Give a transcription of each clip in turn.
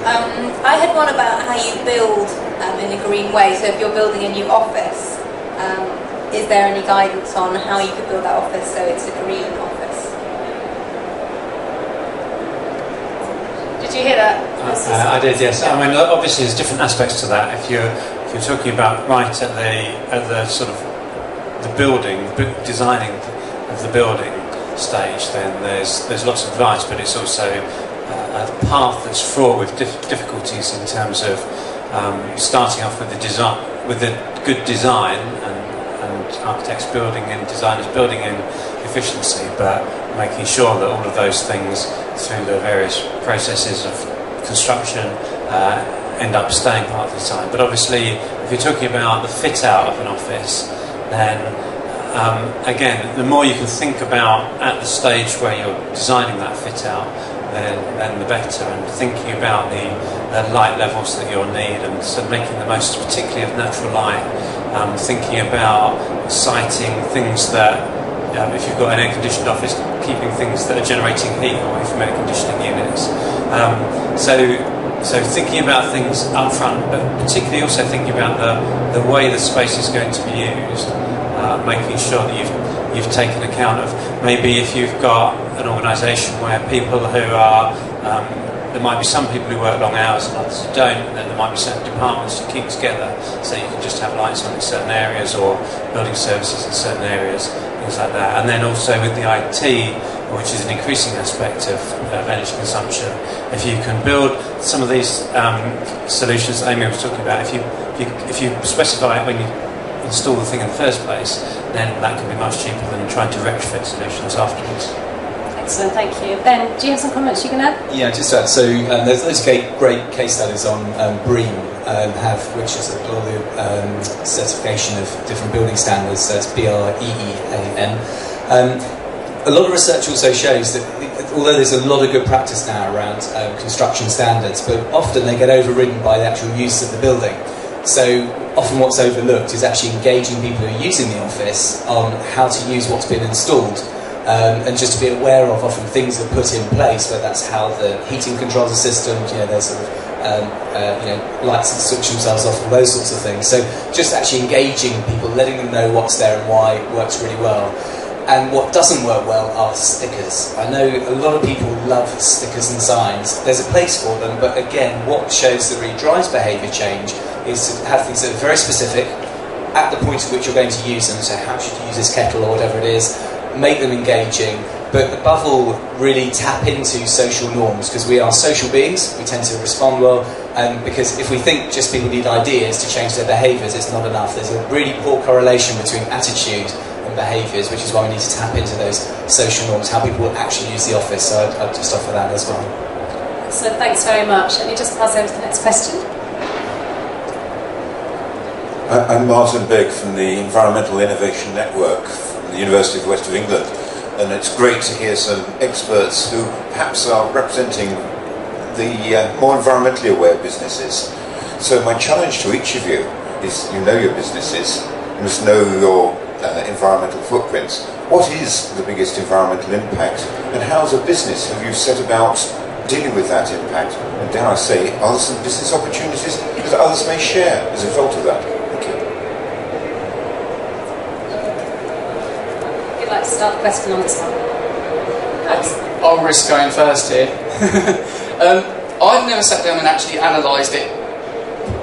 I had one about how you build in a green way. So if you're building a new office, is there any guidance on how you could build that office so it's a green office? Did you hear that? I did, yes. I mean, obviously there's different aspects to that. If you're talking about right at the sort of the building, designing of the building stage, then there's lots of advice, but it's also a path that's fraught with difficulties in terms of starting off with the design, with the good design, and architects building in, designers building in efficiency, but making sure that all of those things through the various processes of construction end up staying part of the time. But obviously, if you're talking about the fit out of an office, then again, the more you can think about at the stage where you're designing that fit out, then the better, and thinking about the light levels that you'll need, and so making the most particularly of natural light, thinking about siting things that, if you've got an air-conditioned office, keeping things that are generating heat away from air conditioning units. So thinking about things up front, but particularly also thinking about the way the space is going to be used, making sure that you've taken account of, maybe if you've got an organisation where people who are, there might be some people who work long hours and others who don't, and then there might be certain departments you keep together, so you can just have lights on in certain areas, or building services in certain areas, things like that. And then also with the IT, which is an increasing aspect of energy consumption, if you can build some of these solutions that Amy was talking about, if you specify it when you install the thing in the first place, then that can be much cheaper than trying to retrofit solutions afterwards. Excellent, thank you. Ben, do you have some comments you can add? Yeah, just to add, so there's those great case studies on BREEAM, which is a global certification of different building standards, so it's BREEAM. A lot of research also shows that although there's a lot of good practice now around construction standards, but often they get overridden by the actual use of the building. So often what's overlooked is actually engaging people who are using the office on how to use what's been installed, and just to be aware of often things that are put in place, whether that's how the heating controls the system, there's sort of lights that switch themselves off, all those sorts of things. So just actually engaging people, letting them know what's there and why it works really well. And what doesn't work well are stickers. I know a lot of people love stickers and signs. There's a place for them, but again, what shows that really drives behaviour change is to have things that are very specific at the point at which you're going to use them. So how should you use this kettle or whatever it is? Make them engaging, but above all, really tap into social norms, because we are social beings. We tend to respond well, because if we think just people need ideas to change their behaviours, it's not enough. There's a really poor correlation between attitude and behaviours, which is why we need to tap into those social norms, how people will actually use the office. So I'd just offer that as well. So thanks very much. Let me just pass over to the next question. I'm Martin Begg from the Environmental Innovation Network from the University of the West of England, and it's great to hear some experts who perhaps are representing the more environmentally aware businesses. So my challenge to each of you is, you know your businesses, you must know your environmental footprints. What is the biggest environmental impact, and how as a business have you set about dealing with that impact? And dare I say, are there some business opportunities that others may share as a result of that? I'd like to start the question on this one. I'll risk going first here. I've never sat down and actually analysed it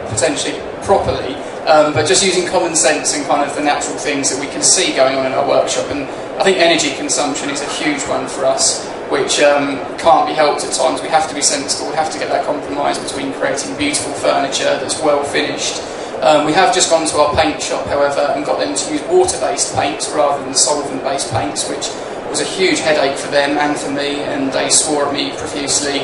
potentially properly, but just using common sense and kind of the natural things that we can see going on in our workshop. And I think energy consumption is a huge one for us, which can't be helped at times. We have to be sensible, we have to get that compromise between creating beautiful furniture that's well finished. We have just gone to our paint shop, however, and got them to use water-based paints rather than solvent-based paints, which was a huge headache for them and for me, and they swore at me profusely,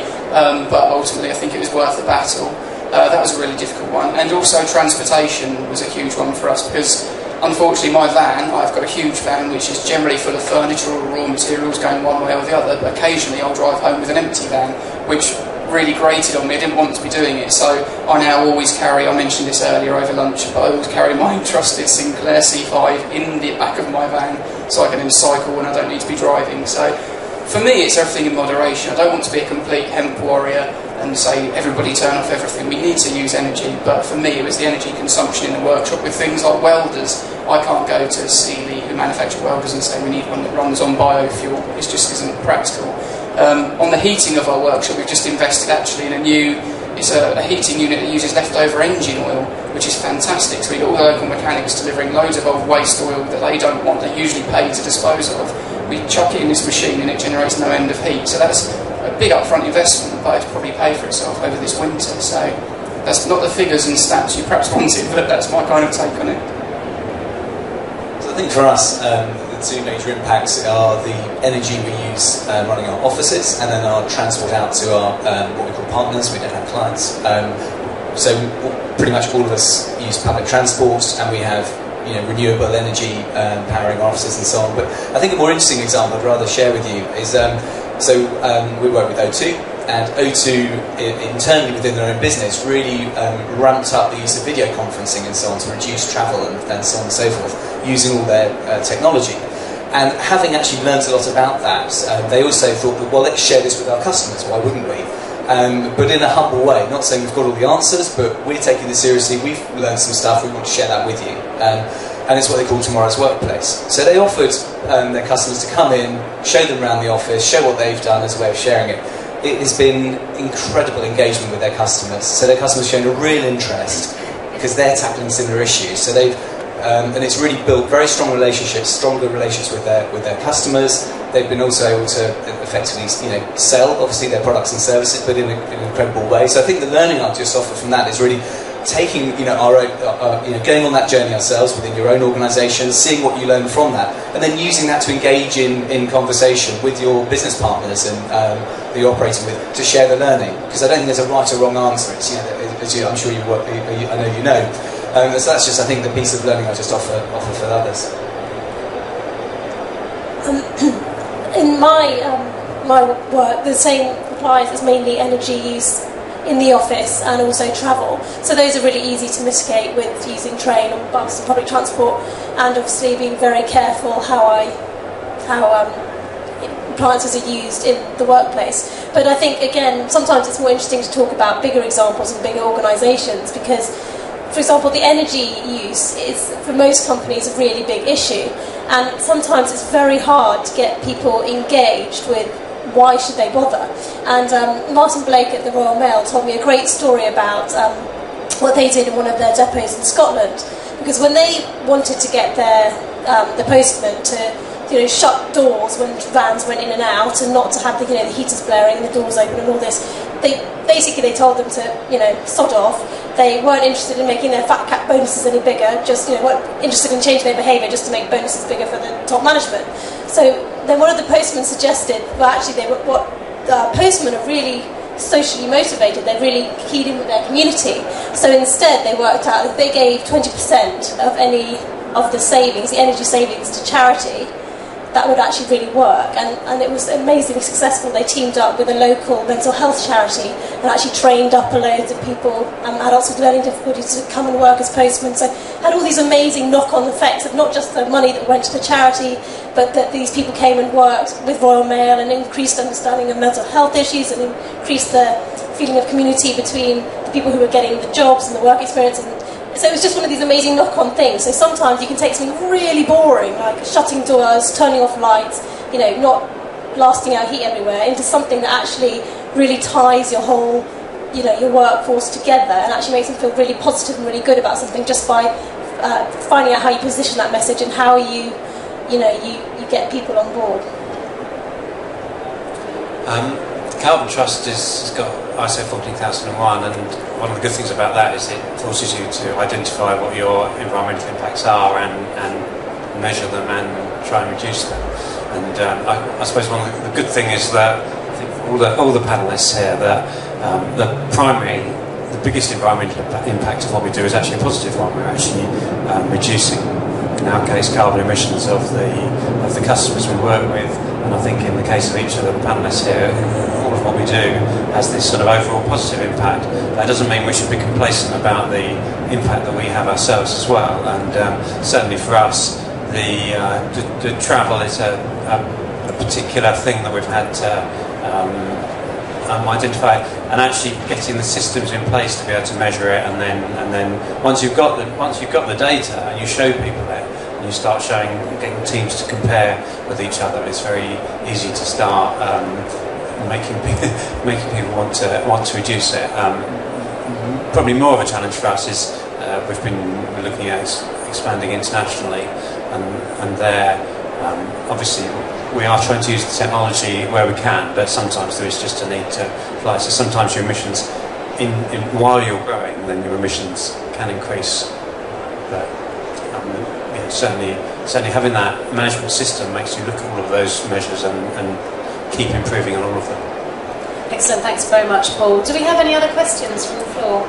but ultimately I think it was worth the battle. That was a really difficult one. And also transportation was a huge one for us, because unfortunately my van, I've got a huge van which is generally full of furniture or raw materials going one way or the other, but occasionally I'll drive home with an empty van, which really grated on me. I didn't want to be doing it, so I now always carry, I mentioned this earlier over lunch, but I always carry my trusted Sinclair C5 in the back of my van, so I can then cycle when I don't need to be driving. So For me, it's everything in moderation. I don't want to be a complete hemp warrior and say everybody turn off everything. We need to use energy, but for me it was the energy consumption in the workshop with things like welders. I can't go to Sealy, who manufacture welders, and say we need one that runs on biofuel. It just isn't practical. On the heating of our workshop, we've just invested actually in a new, it's a heating unit that uses leftover engine oil, which is fantastic. So we've got all the local mechanics delivering loads of old waste oil that they don't want, they usually pay to dispose of. We chuck it in this machine and it generates no end of heat. So that's a big upfront investment, but it's probably pay for itself over this winter. So that's not the figures and stats you perhaps wanted, but that's my kind of take on it. So I think for us, the two major impacts are the energy we use running our offices, and then our transport out to our what we call partners. We don't have clients. So pretty much all of us use public transport, and we have renewable energy powering our offices and so on. But I think a more interesting example I'd rather share with you is we work with O2, and O2 internally within their own business really ramped up the use of video conferencing and so on to reduce travel and so on and so forth, using all their technology. And having actually learned a lot about that, they also thought that, well, let's share this with our customers, why wouldn't we? But in a humble way, not saying we've got all the answers, but we're taking this seriously, we've learned some stuff, we want to share that with you. And it's what they call tomorrow's workplace. So they offered their customers to come in, show them around the office, show what they've done as a way of sharing it. It has been incredible engagement with their customers. So their customers shown a real interest because they're tackling similar issues. So they've and it's really built very strong relationships, stronger relationships with their customers. They've been also able to effectively, sell obviously their products and services, but in an incredible way. So I think the learning I'll just offer from that is really taking, our own, going on that journey ourselves within your own organisation, seeing what you learn from that, and then using that to engage in conversation with your business partners and that you're operating with to share the learning. Because I don't think there's a right or wrong answer. It's, as I'm sure I know you know. So that's just, I think, the piece of learning I just offer for others. In my work, the same applies as mainly energy use in the office and also travel. So those are really easy to mitigate with using train or bus and public transport, and obviously being very careful how appliances are used in the workplace. But I think, again, sometimes it's more interesting to talk about bigger examples and bigger organisations, because, for example, the energy use is, for most companies, a really big issue. And sometimes it's very hard to get people engaged with why should they bother. And Martin Blake at the Royal Mail told me a great story about what they did in one of their depots in Scotland. Because when they wanted to get the postman to shut doors when vans went in and out, and not to have the heaters blaring and the doors open and all this, they told them to sod off. They weren't interested in making their fat cap bonuses any bigger, just weren't interested in changing their behaviour just to make bonuses bigger for the top management. So then one of the postmen suggested, well, actually, postmen are really socially motivated. They're really keyed in with their community. So instead, they worked out that if they gave 20% of any of the savings, the energy savings, to charity, that would actually really work. And it was amazingly successful. They teamed up with a local mental health charity and actually trained up a load of people, adults with learning difficulties, to come and work as postmen. So had all these amazing knock-on effects of not just the money that went to the charity, but that these people came and worked with Royal Mail and increased understanding of mental health issues and increased the feeling of community between the people who were getting the jobs and the work experience. And so it was just one of these amazing knock-on things. So sometimes you can take something really boring, like shutting doors, turning off lights, not blasting out heat everywhere, into something that actually really ties your whole, your workforce together, and actually makes them feel really positive and really good about something, just by finding out how you position that message and how you get people on board. Carbon Trust has got ISO 14001, and one of the good things about that is it forces you to identify what your environmental impacts are and measure them and try and reduce them. And I suppose one of the good thing is that I think all the panellists here, that the biggest environmental impact of what we do is actually a positive one. We're actually reducing, in our case, carbon emissions of the customers we work with. And I think in the case of each of the panellists here, all of what we do has this sort of overall positive impact. That doesn't mean we should be complacent about the impact that we have ourselves as well. And certainly for us, the travel is a particular thing that we've had to identify, and actually getting the systems in place to be able to measure it, and then once you've got the data and you show people it, and you start getting teams to compare with each other, it's very easy to start making people want to reduce it. Probably more of a challenge for us is we're looking at expanding internationally, and there obviously we are trying to use the technology where we can, but sometimes there is just a need to fly. So sometimes your emissions, while you're growing, then your emissions can increase. But certainly having that management system makes you look at all of those measures and keep improving on all of them. Excellent, thanks very much, Paul. Do we have any other questions from the floor?